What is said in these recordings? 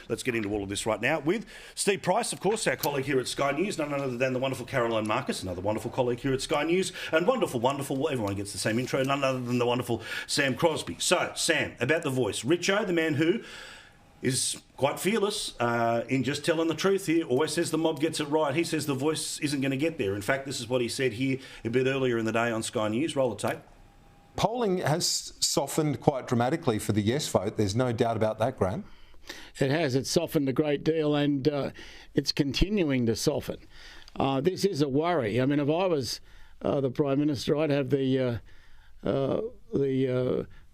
Let's get into all of this right now with Steve Price, of course, our colleague here at Sky News, none other than the wonderful Caroline Marcus, another wonderful colleague here at Sky News, and wonderful, everyone gets the same intro, none other than the wonderful Sam Crosby. So, Sam, about The Voice. Richo, the man who is quite fearless in just telling the truth here, always says the mob gets it right. He says The Voice isn't going to get there. In fact, this is what he said here a bit earlier in the day on Sky News. Roll the tape. Polling has softened quite dramatically for the yes vote. There's no doubt about that, Graham. It has. It's softened a great deal, and it's continuing to soften. This is a worry. I mean, if I was the Prime Minister, I'd have the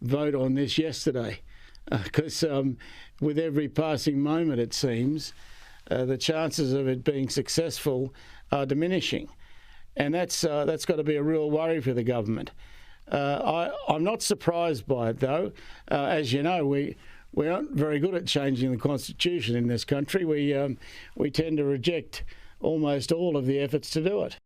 vote on this yesterday, because with every passing moment, it seems, the chances of it being successful are diminishing, and that's got to be a real worry for the government. I'm not surprised by it, though. As you know, we aren't very good at changing the Constitution in this country. We tend to reject almost all of the efforts to do it.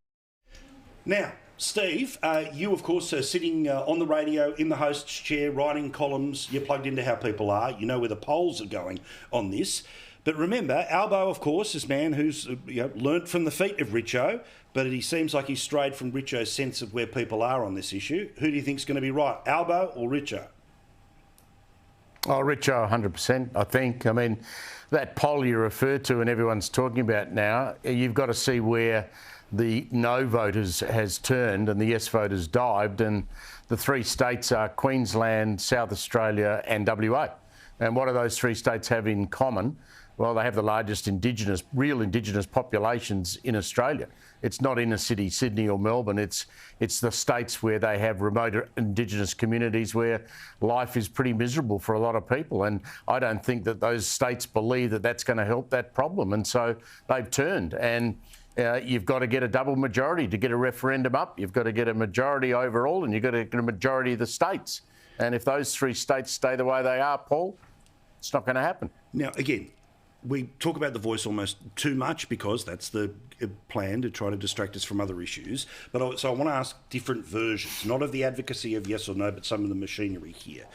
Now, Steve, you, of course, are sitting on the radio in the host's chair, writing columns. You're plugged into how people are. You know where the polls are going on this. But remember, Albo, of course, is a man who's learnt from the feet of Richo, but he seems like he's strayed from Richo's sense of where people are on this issue. Who do you think's going to be right, Albo or Richo? Oh, Richo, 100%, I think. I mean, that poll you referred to and everyone's talking about now, you've got to see where the no voters has turned and the yes voters dived, and the three states are Queensland, South Australia and WA. And what do those three states have in common? Well, they have the largest real Indigenous populations in Australia. It's not inner city Sydney or Melbourne. It's the states where they have remote Indigenous communities where life is pretty miserable for a lot of people. And I don't think that those states believe that that's going to help that problem. And so they've turned. And you've got to get a double majority to get a referendum up. You've got to get a majority overall, and you've got to get a majority of the states. And if those three states stay the way they are, Paul, it's not going to happen. Now, again, we talk about The Voice almost too much because that's the plan to try to distract us from other issues. But so I want to ask different versions, not of the advocacy of yes or no, but some of the machinery here.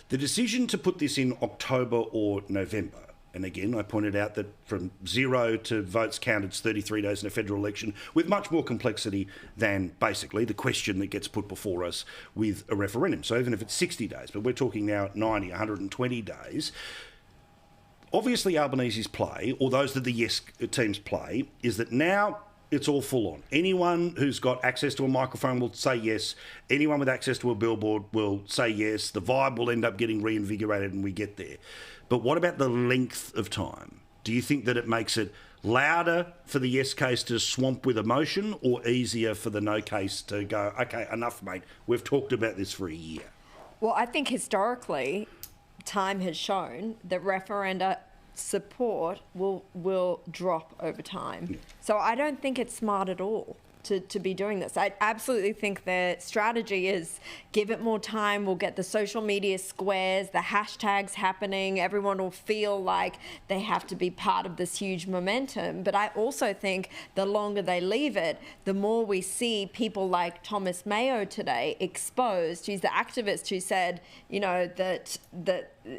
The decision to put this in October or November, and again, I pointed out that from 0 to votes counted, it's 33 days in a federal election, with much more complexity than basically the question that gets put before us with a referendum. So even if it's 60 days, but we're talking now at 90, 120 days, obviously Albanese's play, or those that the yes teams play, is that now it's all full on. Anyone who's got access to a microphone will say yes. Anyone with access to a billboard will say yes. The vibe will end up getting reinvigorated and we get there. But what about the length of time? Do you think that it makes it louder for the yes case to swamp with emotion, or easier for the no case to go, okay, enough, mate, we've talked about this for a year? Well, I think historically, time has shown that referenda support will drop over time. Yeah. So I don't think it's smart at all to be doing this. I absolutely think the strategy is give it more time. We'll get the social media squares, the hashtags happening. Everyone will feel like they have to be part of this huge momentum. But I also think the longer they leave it, the more we see people like Thomas Mayo today exposed. He's the activist who said, that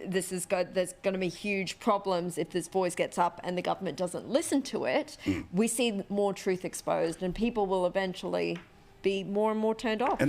this is there's going to be huge problems if this voice gets up and the government doesn't listen to it. We see more truth exposed, and people will eventually be more and more turned off.